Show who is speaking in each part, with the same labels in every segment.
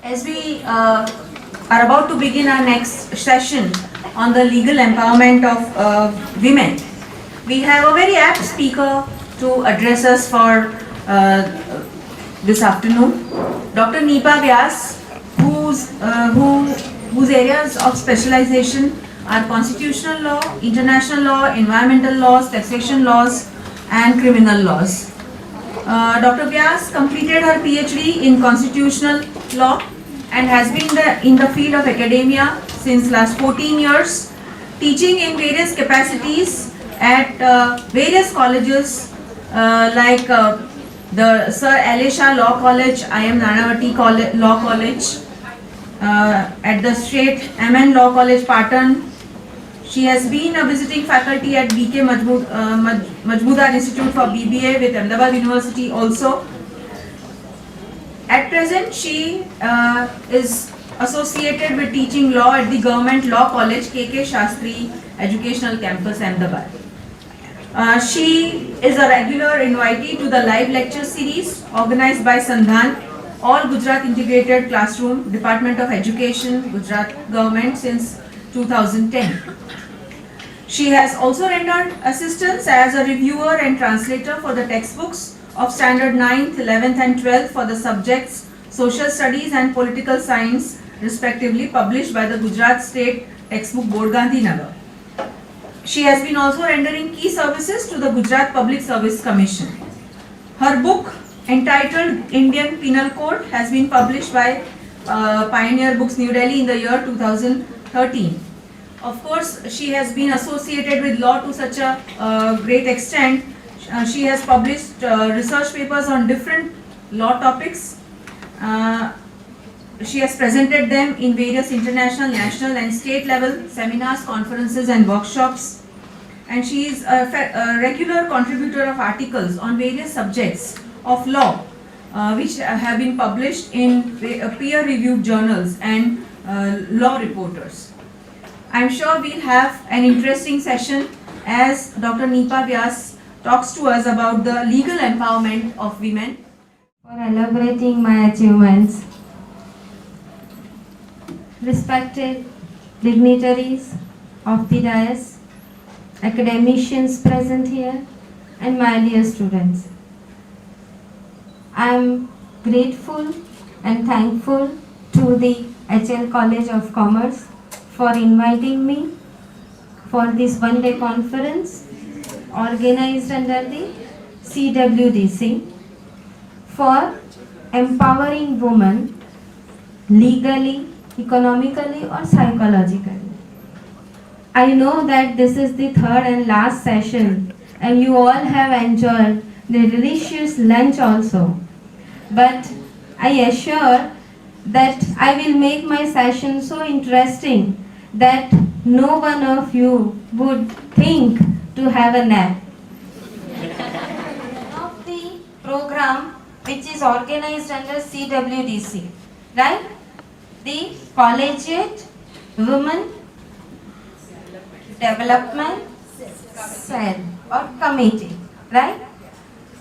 Speaker 1: As we are about to begin our next session on the legal empowerment of women, we have a very apt speaker to address us for this afternoon, Dr. Nipa Vyas, whose areas of specialization are constitutional law, international law, environmental laws, taxation laws, and criminal laws. Dr. Vyas completed her PhD in constitutional law and has been in the field of academia since last 14 years, teaching in various capacities at various colleges like the Sir Elisha Law College, IM Nanavati Law College, at the State MN Law College, Patan. She has been a visiting faculty at BK Majmudar Institute for BBA with Ahmedabad University also. At present, she is associated with teaching law at the Government Law College, KK Shastri Educational Campus, Ahmedabad. She is a regular invitee to the live lecture series organized by Sandhan, All Gujarat Integrated Classroom, Department of Education, Gujarat Government since 2010. She has also rendered assistance as a reviewer and translator for the textbooks of Standard 9th, 11th and 12th for the subjects Social Studies and Political Science respectively, published by the Gujarat State Textbook Board, Gandhinagar. She has been also rendering key services to the Gujarat Public Service Commission. Her book entitled Indian Penal Code has been published by Pioneer Books, New Delhi in the year 2013. Of course, she has been associated with law to such a great extent. She has published research papers on different law topics. She has presented them in various international, national and state level seminars, conferences and workshops. And she is a regular contributor of articles on various subjects of law, which have been published in peer-reviewed journals and law reporters. I'm sure we'll have an interesting session as Dr. Nipa Vyas talks to us about the legal empowerment of women.
Speaker 2: For elaborating my achievements, respected dignitaries of the dais, academicians present here, and my dear students. I am grateful and thankful to the HL College of Commerce for inviting me for this one-day conference organized under the CWDC for empowering women legally, economically or psychologically. I know that this is the third and last session and you all have enjoyed the delicious lunch also. But I assure that I will make my session so interesting that no one of you would think to have a nap. Of the program which is organized under CWDC, right? The Collegiate Women Development Cell or Committee, right?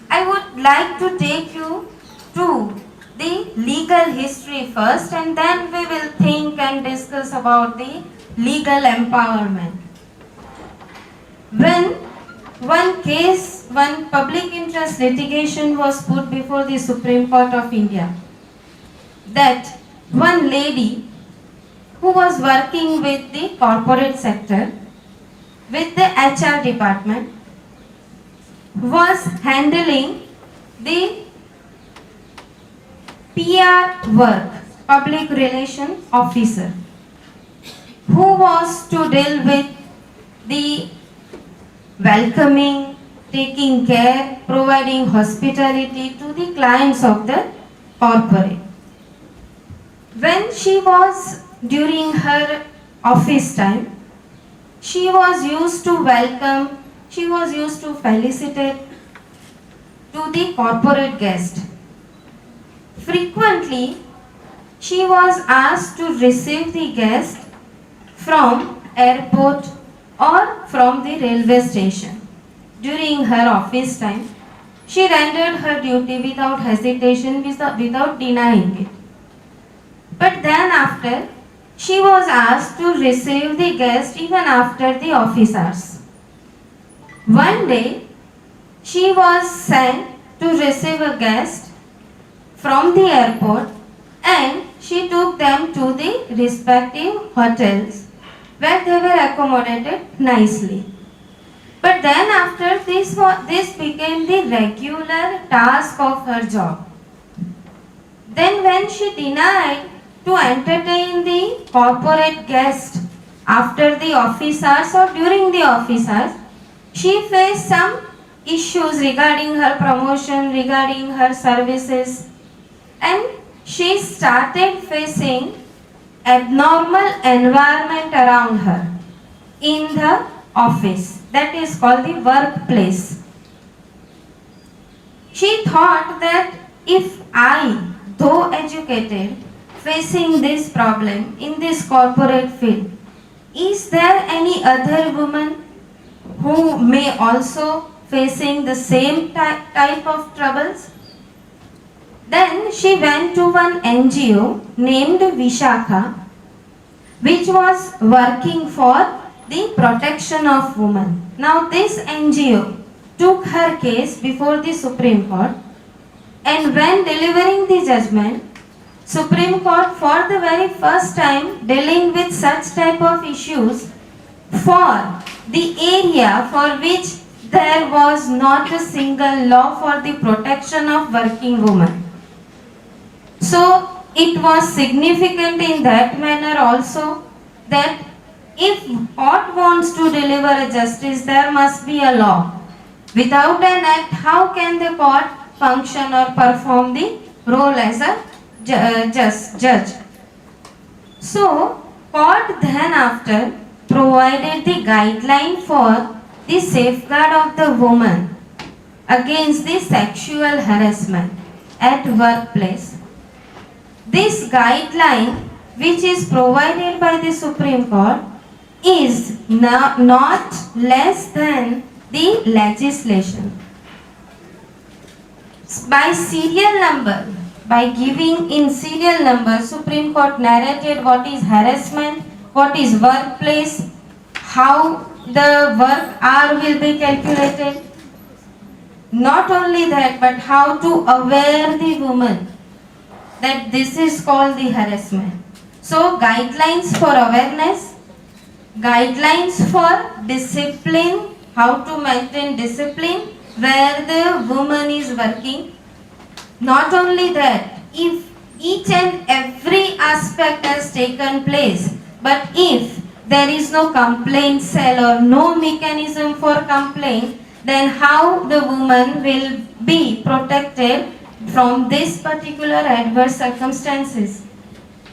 Speaker 2: I would like to take you to the legal history first and then we will think and discuss about the legal empowerment. When one public interest litigation was put before the Supreme Court of India, that one lady who was working with the corporate sector, with the HR department, was handling the PR work, public relation officer, who was to deal with the welcoming, taking care, providing hospitality to the clients of the corporate. When she was during her office time, she was used to welcome, she was used to felicitate to the corporate guest. Frequently, she was asked to receive the guest from airport or from the railway station. During her office time, she rendered her duty without hesitation, without denying it. But then after, she was asked to receive the guest even after the office hours. One day, she was sent to receive a guest from the airport and she took them to the respective hotels where they were accommodated nicely. But then after this became the regular task of her job. Then when she denied to entertain the corporate guest after the office hours or during the office hours, she faced some issues regarding her promotion, regarding her services, and she started facing abnormal environment around her in the office, that is called the workplace. She thought that if I, though educated, facing this problem in this corporate field, is there any other woman who may also facing the same type of troubles? Then she went to one NGO named Vishakha, which was working for the protection of women. Now this NGO took her case before the Supreme Court, and when delivering the judgment, Supreme Court for the very first time dealing with such type of issues for the area for which there was not a single law for the protection of working women. So it was significant in that manner also that if court wants to deliver a justice, there must be a law. Without an act, how can the court function or perform the role as a judge? So court then after provided the guideline for the safeguard of the woman against the sexual harassment at workplace. This guideline, which is provided by the Supreme Court, is not less than the legislation. By serial number, by giving in serial number, Supreme Court narrated what is harassment, what is workplace, how the work hour will be calculated. Not only that, but how to aware the woman that this is called the harassment. So guidelines for awareness, guidelines for discipline, how to maintain discipline where the woman is working. Not only that, if each and every aspect has taken place, but if there is no complaint cell or no mechanism for complaint, then how the woman will be protected from this particular adverse circumstances.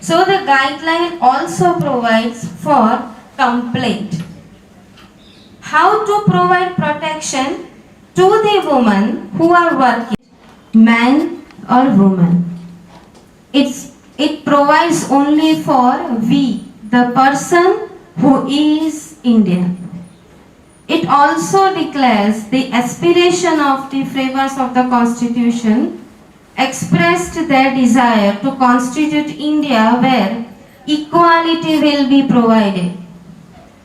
Speaker 2: So the guideline also provides for complaint. How to provide protection to the women who are working, man or woman. It provides only for we, the person who is Indian. It also declares the aspiration of the framers of the Constitution expressed their desire to constitute India where equality will be provided.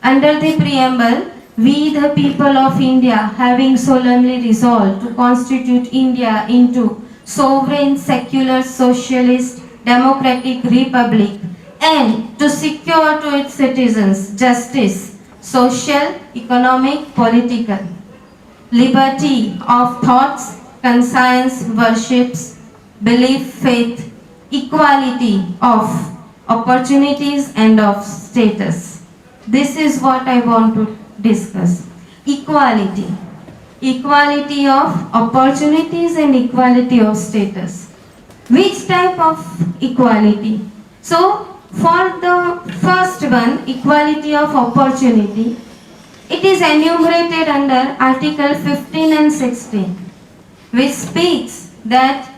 Speaker 2: Under the preamble, we the people of India having solemnly resolved to constitute India into sovereign, secular, socialist, democratic republic and to secure to its citizens justice, social, economic, political, liberty of thoughts, conscience, worships, belief, faith, equality of opportunities and of status. This is what I want to discuss. Equality. Equality of opportunities and equality of status. Which type of equality? So, for the first one, equality of opportunity, it is enumerated under Article 15 and 16, which speaks that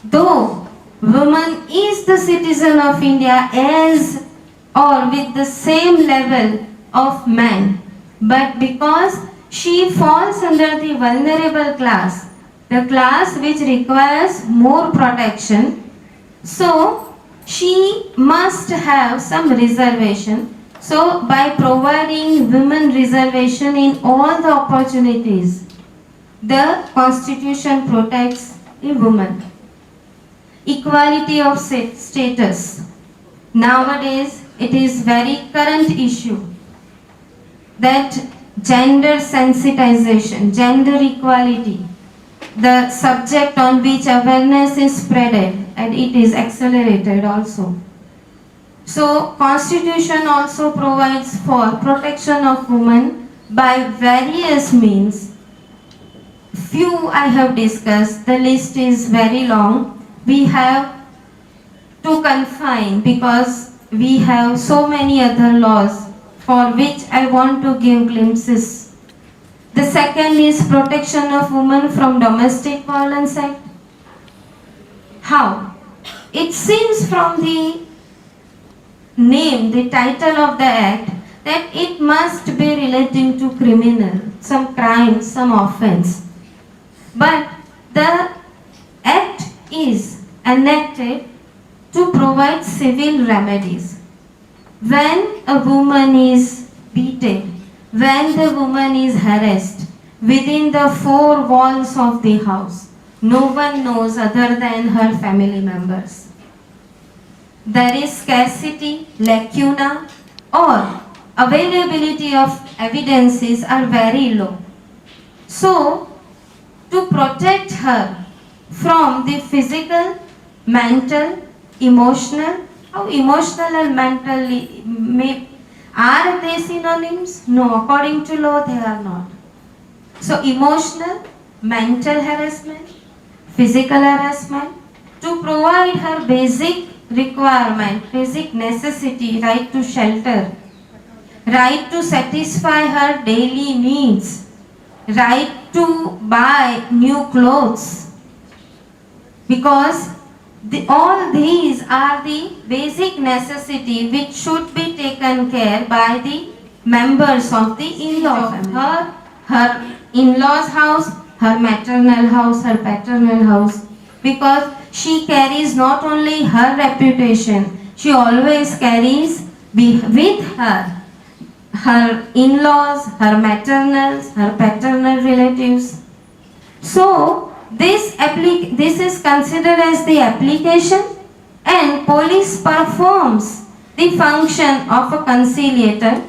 Speaker 2: though woman is the citizen of India as or with the same level of man, but because she falls under the vulnerable class, the class which requires more protection, so she must have some reservation. So by providing women reservation in all the opportunities, the constitution protects a woman. Equality of status. Nowadays it is very current issue that gender sensitization, gender equality, the subject on which awareness is spreaded and it is accelerated also. So constitution also provides for protection of women by various means. Few I have discussed, the list is very long. We have to confine because we have so many other laws for which I want to give glimpses. The second is Protection of Women from Domestic Violence Act. How? It seems from the name, the title of the act, that it must be relating to criminal, some crime, some offense. But the act is enacted to provide civil remedies. When a woman is beaten, when the woman is harassed within the four walls of the house, no one knows other than her family members. There is scarcity, lacuna, or availability of evidences are very low. So, to protect her from the physical, mental, emotional, how emotional and mental are they synonyms? No, according to law they are not. So emotional, mental harassment, physical harassment, to provide her basic requirement, basic necessity, right to shelter, right to satisfy her daily needs, right to buy new clothes. Because all these are the basic necessity which should be taken care by the members of the in-law family. Her in-laws house, her maternal house, her paternal house. Because she carries not only her reputation, she always carries with her her in-laws, her maternals, her paternal relatives. So, this is considered as the application, and police performs the function of a conciliator.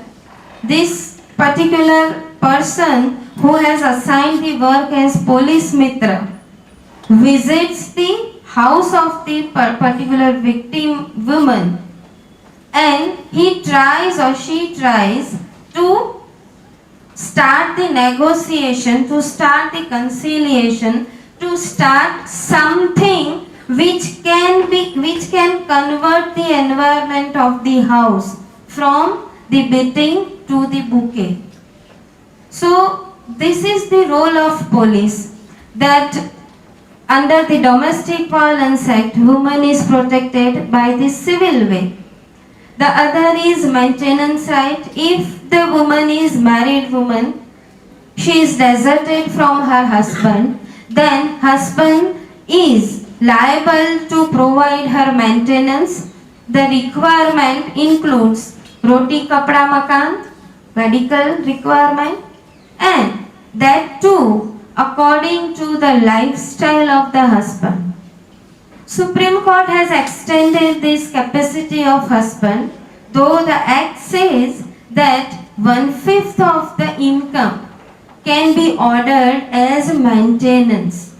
Speaker 2: This particular person who has assigned the work as police mitra visits the house of the particular victim woman, and he tries or she tries to start the negotiation, to start the conciliation, to start something which can convert the environment of the house from the beating to the bouquet. So this is the role of police, that under the Domestic Violence Act, woman is protected by the civil way. The other is maintenance right. If the woman is married woman, she is deserted from her husband, then husband is liable to provide her maintenance. The requirement includes roti kapda makan, medical requirement, and that too according to the lifestyle of the husband. Supreme Court has extended this capacity of husband, though the act says that 1/5 of the income can be ordered as maintenance.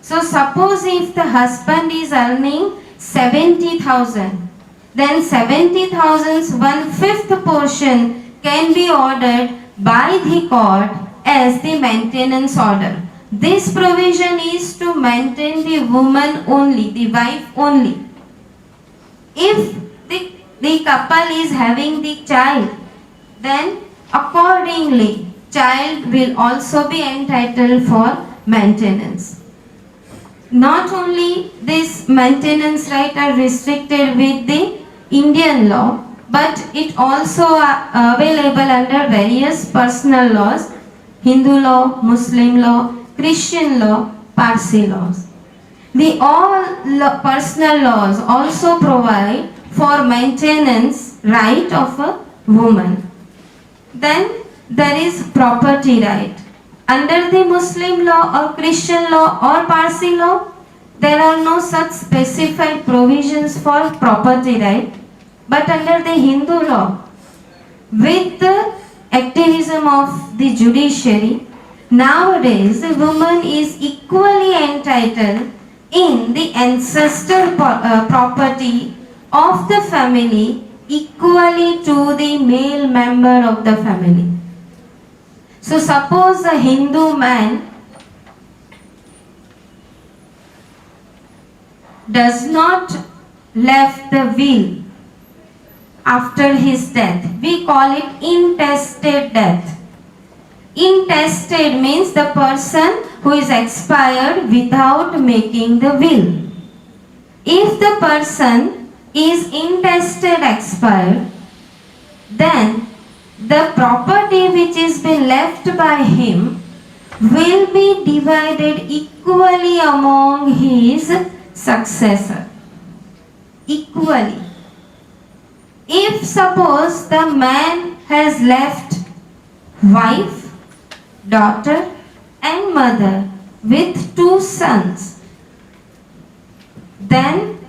Speaker 2: So suppose if the husband is earning 70,000, then 70,000's 1/5 portion can be ordered by the court as the maintenance order. This provision is to maintain the woman only, the wife only. If the couple is having the child, then accordingly child will also be entitled for maintenance. Not only this maintenance right are restricted with the Indian law, but it also are available under various personal laws, Hindu law, Muslim law, Christian law, Parsi laws. The personal laws also provide for maintenance right of a woman. Then there is property right. Under the Muslim law or Christian law or Parsi law, there are no such specified provisions for property right. But under the Hindu law, with the activism of the judiciary, nowadays the woman is equally entitled in the ancestral property of the family equally to the male member of the family. So suppose a Hindu man does not left the will after his death. We call it intestate death. Intestate means the person who is expired without making the will. If the person is intestate expired, then the property which is been left by him will be divided equally among his successor. Equally. If suppose the man has left wife, daughter and mother with 2 sons, then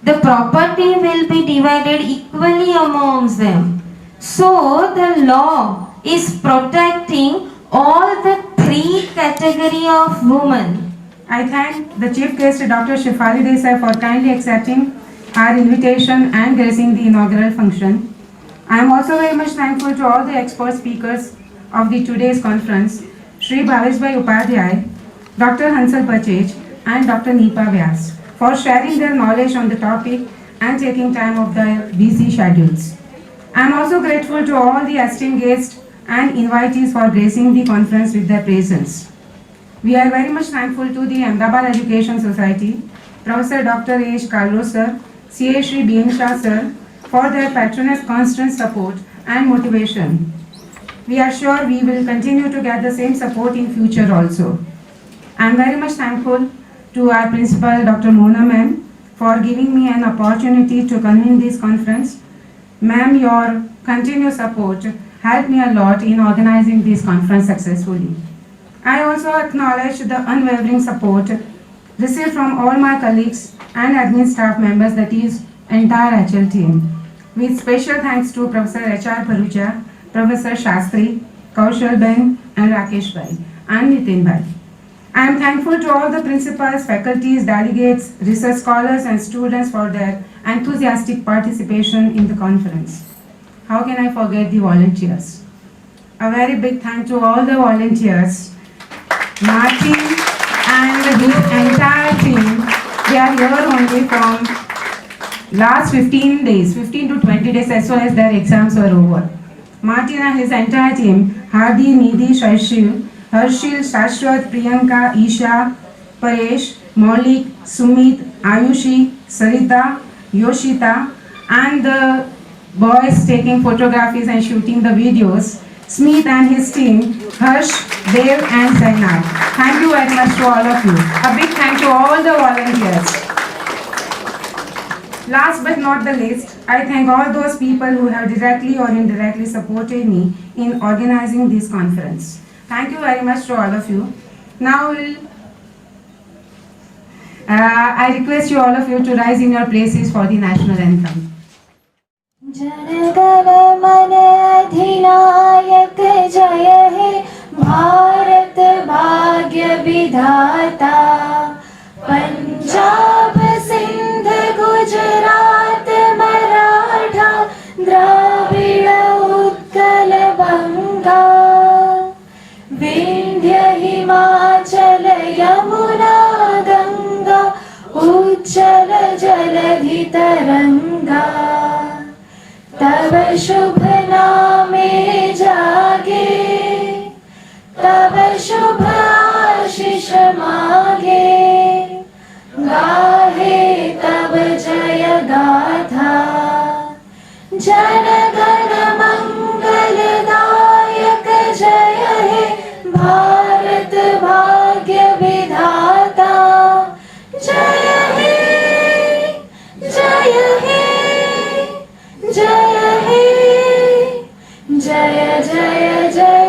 Speaker 2: the property will be divided equally amongst them. So the law is protecting all the 3 category of women.
Speaker 3: I thank the Chief Guest Dr. Shefali Desai for kindly accepting our invitation and gracing the inaugural function. I am also very much thankful to all the expert speakers of the today's conference, Shri Bhaveshbhai Upadhyay, Dr. Hansal Pachej and Dr. Nipa Vyas, for sharing their knowledge on the topic and taking time of their busy schedules. I am also grateful to all the esteemed guests and invitees for gracing the conference with their presence. We are very much thankful to the Ahmedabad Education Society, Professor Dr. H. Carlos sir, C.A. Shri B.N. Shah sir, for their patronage, constant support and motivation. We are sure we will continue to get the same support in future also. I am very much thankful to our principal, Dr. Mona ma'am, for giving me an opportunity to convene this conference. Ma'am, your continued support helped me a lot in organizing this conference successfully. I also acknowledge the unwavering support received from all my colleagues and admin staff members, that is, entire HL team. With special thanks to Professor H.R. Bharucha, Professor Shastri, Kaushal Ben, and Rakesh Bhai, and Nitin Bhai. I am thankful to all the principals, faculties, delegates, research scholars, and students for their enthusiastic participation in the conference. How can I forget the volunteers? A very big thank to all the volunteers, Martin and his entire team. They are here only from last 15 to 20 days as soon as their exams were over. Martin and his entire team, Hadi, Nidhi, Harshil, Shashwat, Priyanka, Isha, Paresh, Maulik, Sumit, Ayushi, Sarita, Yoshita, and the boys taking photographies and shooting the videos, Smith and his team, Harsh, Dev and Zainab. Thank you very much to all of you. A big thank you to all the volunteers. Last but not the least, I thank all those people who have directly or indirectly supported me in organizing this conference. Thank you very much to all of you. Now I request you all of you to rise in your places for the national anthem.
Speaker 4: जनगण मन अधिनायक जय हे भारत भाग्य विधाता पंजाब सिंध गुजरात मराठा द्राविड़ उत्कल बंगा विंध्य हिमाचल यमुना गंगा उज्जल जलधि तरंगा तब शुभ नामे जागे तब शुभ आशीष मागे गाहे तब जय गाथा जन गण मंगल दायक जय हे भारत भाग्य विधाता जय जय जय